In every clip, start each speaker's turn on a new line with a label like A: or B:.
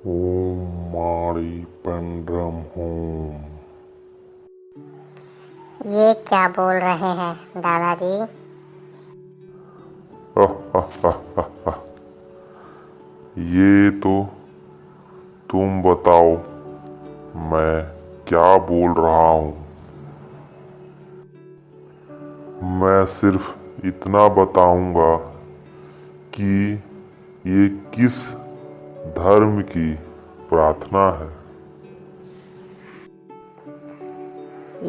A: ओम माड़ी पेंड्रम होम।
B: ये क्या बोल रहे हैं दादाजी?
A: ये तो तुम बताओ मैं क्या बोल रहा हूँ। मैं सिर्फ इतना बताऊंगा कि ये किस धर्म की प्रार्थना है।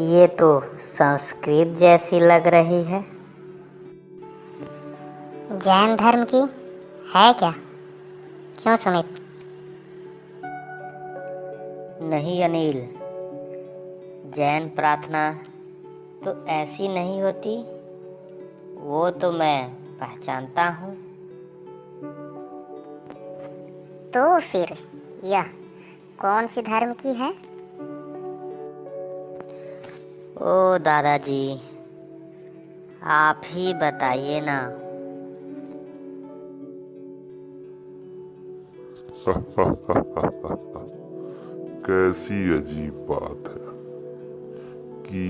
B: ये तो संस्कृत जैसी लग रही है। जैन धर्म की है क्या? क्यों सुमित?
C: नहीं अनिल, जैन प्रार्थना तो ऐसी नहीं होती। वो तो मैं पहचानता हूँ।
B: तो फिर यह कौन सी धर्म की है?
C: ओ दादाजी, आप ही बताइए ना।
A: कैसी अजीब बात है कि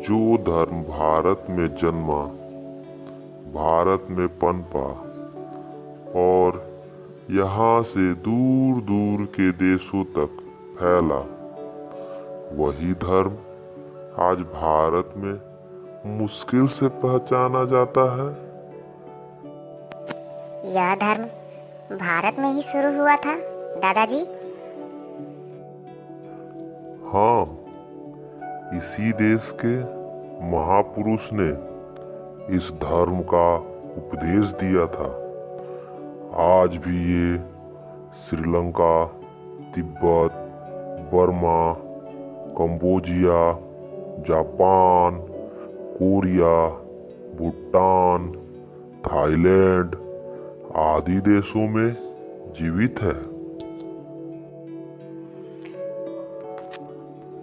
A: जो धर्म भारत में जन्मा, भारत में पनपा और यहाँ से दूर दूर के देशों तक फैला, वही धर्म आज भारत में मुश्किल से पहचाना जाता है।
B: यह धर्म भारत में ही शुरू हुआ था दादाजी?
A: हाँ, इसी देश के महापुरुष ने इस धर्म का उपदेश दिया था। आज भी ये Sri Lanka, Tibet, Burma, cambogia, Japan, Korea, Bhutan, Thailand आदि देशों में जीवित है।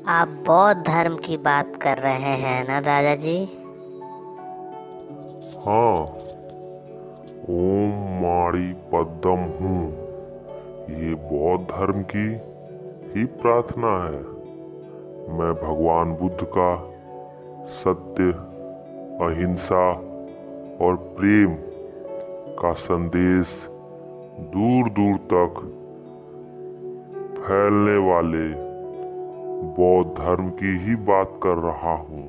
C: आप बौद्ध धर्म की बात कर रहे हैं ना दादाजी?
A: हाँ, ओम माड़ी पद्मम हूँ। ये बौद्ध धर्म की ही प्रार्थना है। मैं भगवान बुद्ध का सत्य, अहिंसा और प्रेम का संदेश दूर दूर तक फैलने वाले बौद्ध धर्म की ही बात कर रहा हूँ।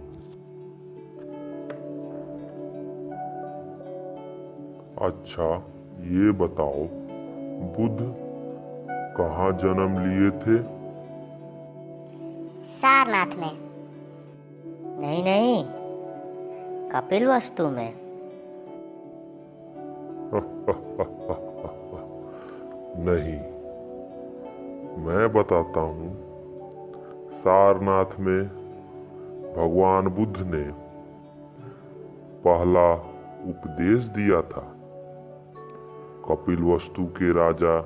A: अच्छा, ये बताओ, बुद्ध कहाँ जन्म लिए थे?
B: सारनाथ में।
C: नहीं नहीं, कपिलवस्तु में।
A: नहीं, मैं बताता हूँ। सारनाथ में भगवान बुद्ध ने पहला उपदेश दिया था। कपिलवस्तु के राजा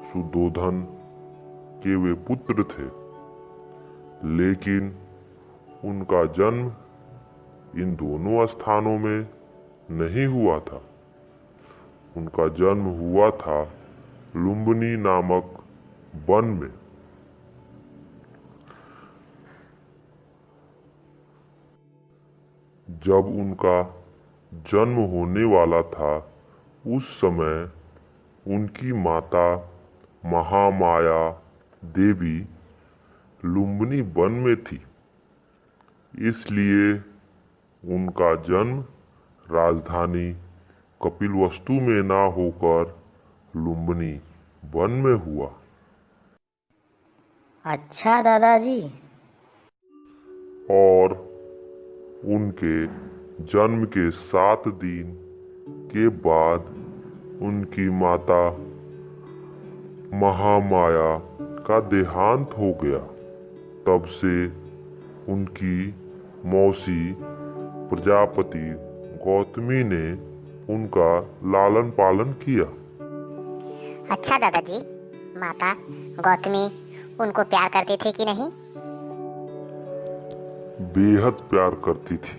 A: सुद्धोधन के वे पुत्र थे, लेकिन उनका जन्म इन दोनों स्थानों में नहीं हुआ था। उनका जन्म हुआ था लुम्बिनी नामक वन में। जब उनका जन्म होने वाला था, उस समय उनकी माता महामाया देवी लुम्बिनी वन में थी। इसलिए उनका जन्म राजधानी कपिलवस्तु में ना होकर लुम्बिनी वन में हुआ।
C: अच्छा दादाजी।
A: और उनके जन्म के 7 दिन के बाद उनकी माता महामाया का देहांत हो गया। तब से उनकी मौसी प्रजापति गौतमी ने उनका लालन पालन किया।
B: अच्छा दादाजी, माता गौतमी उनको प्यार करती थी कि नहीं?
A: बेहद प्यार करती थी।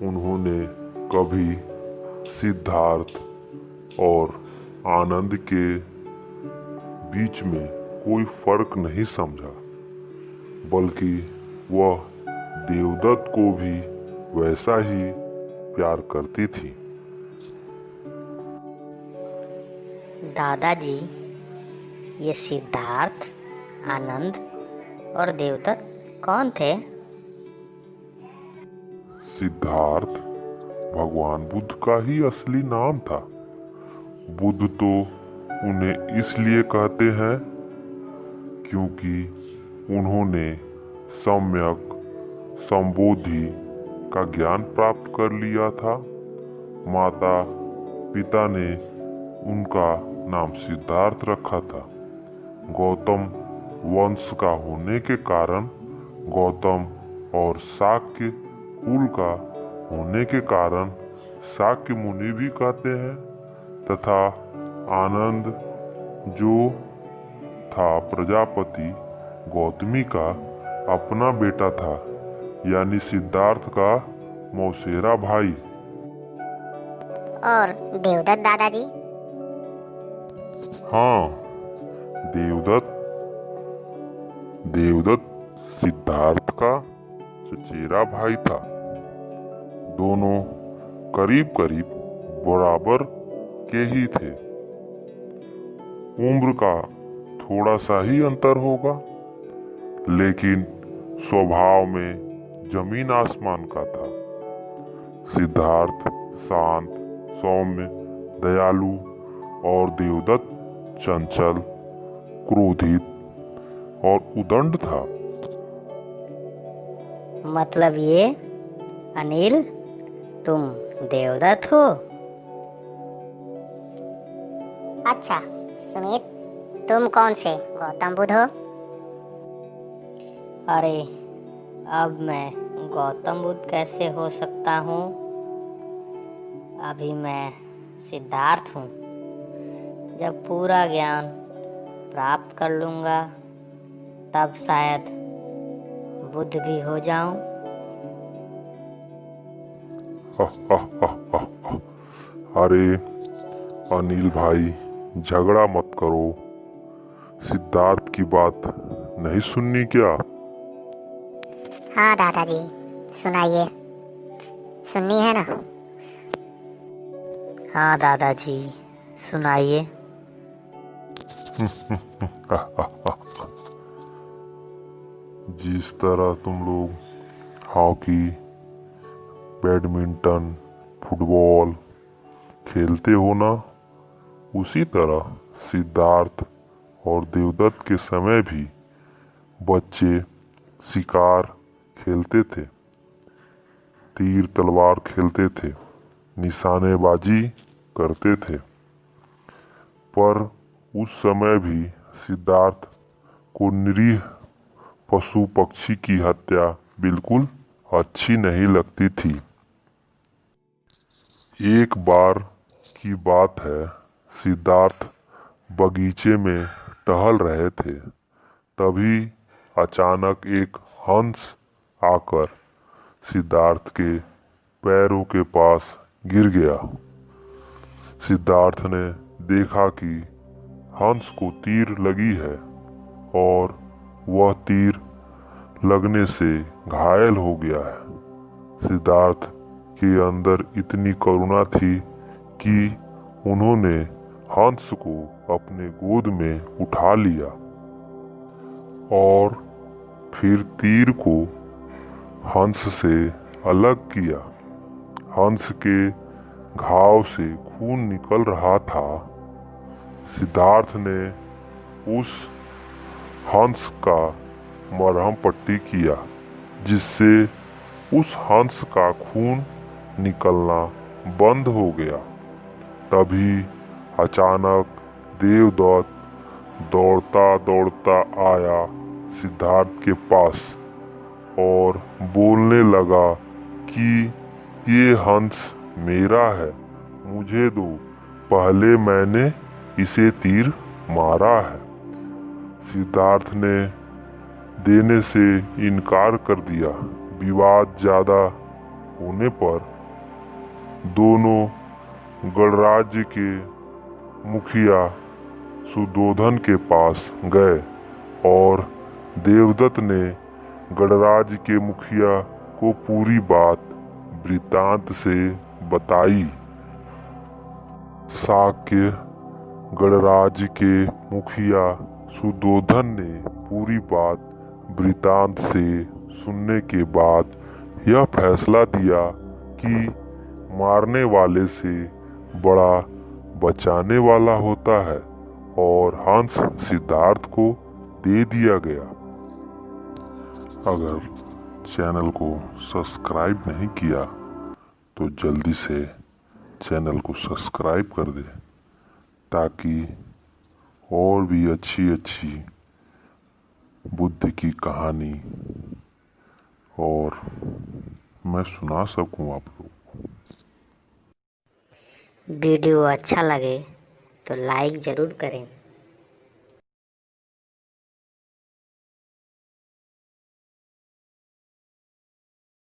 A: उन्होंने कभी सिद्धार्थ और आनंद के बीच में कोई फर्क नहीं समझा, बल्कि वह देवदत्त को भी वैसा ही प्यार करती थी।
C: दादाजी, ये सिद्धार्थ, आनंद और देवदत्त कौन थे?
A: सिद्धार्थ भगवान बुद्ध का ही असली नाम था। बुद्ध तो उन्हें इसलिए कहते हैं क्योंकि उन्होंने सम्यक संबोधि का ज्ञान प्राप्त कर लिया था। माता पिता ने उनका नाम सिद्धार्थ रखा था। गौतम वंश का होने के कारण गौतम और शाक्य कुल का होने के कारण शाक्य मुनि भी कहते हैं, तथा आनंद जो था प्रजापति गौतमी का अपना बेटा था, यानी सिद्धार्थ का मौसेरा भाई।
B: और देवदत्त दादाजी?
A: हाँ, देवदत्त सिद्धार्थ का चचेरा भाई था। दोनों करीब करीब बराबर के ही थे। उम्र का थोड़ा सा ही अंतर होगा, लेकिन स्वभाव में जमीन आसमान का था। सिद्धार्थ शांत, सौम्य, दयालु और देवदत्त चंचल, क्रोधित और उदंड था।
C: मतलब ये अनिल, तुम देवदत्त हो?
B: अच्छा सुमित, तुम कौन से गौतम बुद्ध हो?
C: अरे, अब मैं गौतम बुद्ध कैसे हो सकता हूँ? अभी मैं सिद्धार्थ हूँ। जब पूरा ज्ञान प्राप्त कर लूँगा तब शायद बुद्ध भी हो जाऊं।
A: अरे अनिल भाई, झगड़ा मत करो। सिद्धार्थ की बात नहीं सुननी क्या?
B: हाँ दादाजी, सुनाइए। सुननी है ना?
C: हाँ दादाजी, सुनाइए।
A: जिस तरह तुम लोग हॉकी, बैडमिंटन, फुटबॉल खेलते हो ना, उसी तरह सिद्धार्थ और देवदत्त के समय भी बच्चे शिकार खेलते थे, तीर तलवार खेलते थे, निशानेबाजी करते थे। पर उस समय भी सिद्धार्थ को निरीह पशु पक्षी की हत्या बिल्कुल अच्छी नहीं लगती थी। एक बार की बात है, सिद्धार्थ बगीचे में टहल रहे थे। तभी अचानक एक हंस आकर सिद्धार्थ के पैरों के पास गिर गया। सिद्धार्थ ने देखा कि हंस को तीर लगी है और वह तीर लगने से घायल हो गया है। सिद्धार्थ के अंदर इतनी करुणा थी कि उन्होंने हंस को अपने गोद में उठा लिया और फिर तीर को हंस से अलग किया। हंस के घाव से खून निकल रहा था। सिद्धार्थ ने उस हंस का मरहम पट्टी किया, जिससे उस हंस का खून निकलना बंद हो गया। तभी अचानक देवदत्त दौड़ता दौड़ता आया सिद्धार्थ के पास और बोलने लगा कि ये हंस मेरा है, मुझे दो, पहले मैंने इसे तीर मारा है। सिद्धार्थ ने देने से इनकार कर दिया। विवाद ज्यादा होने पर दोनों गणराज्य के मुखिया सुद्धोधन के पास गए और देवदत्त ने गणराज के मुखिया को पूरी बात वृत्तांत से बताई। शाक्य गणराज के मुखिया सुद्धोधन ने पूरी बात वृत्तांत से सुनने के बाद यह फैसला दिया कि मारने वाले से बड़ा बचाने वाला होता है और हंस सिद्धार्थ को दे दिया गया। अगर चैनल को सब्सक्राइब नहीं किया तो जल्दी से चैनल को सब्सक्राइब कर दे, ताकि और भी अच्छी अच्छी बुद्ध की कहानी और मैं सुना सकूं आप लोग।
C: वीडियो अच्छा लगे तो लाइक ज़रूर करें।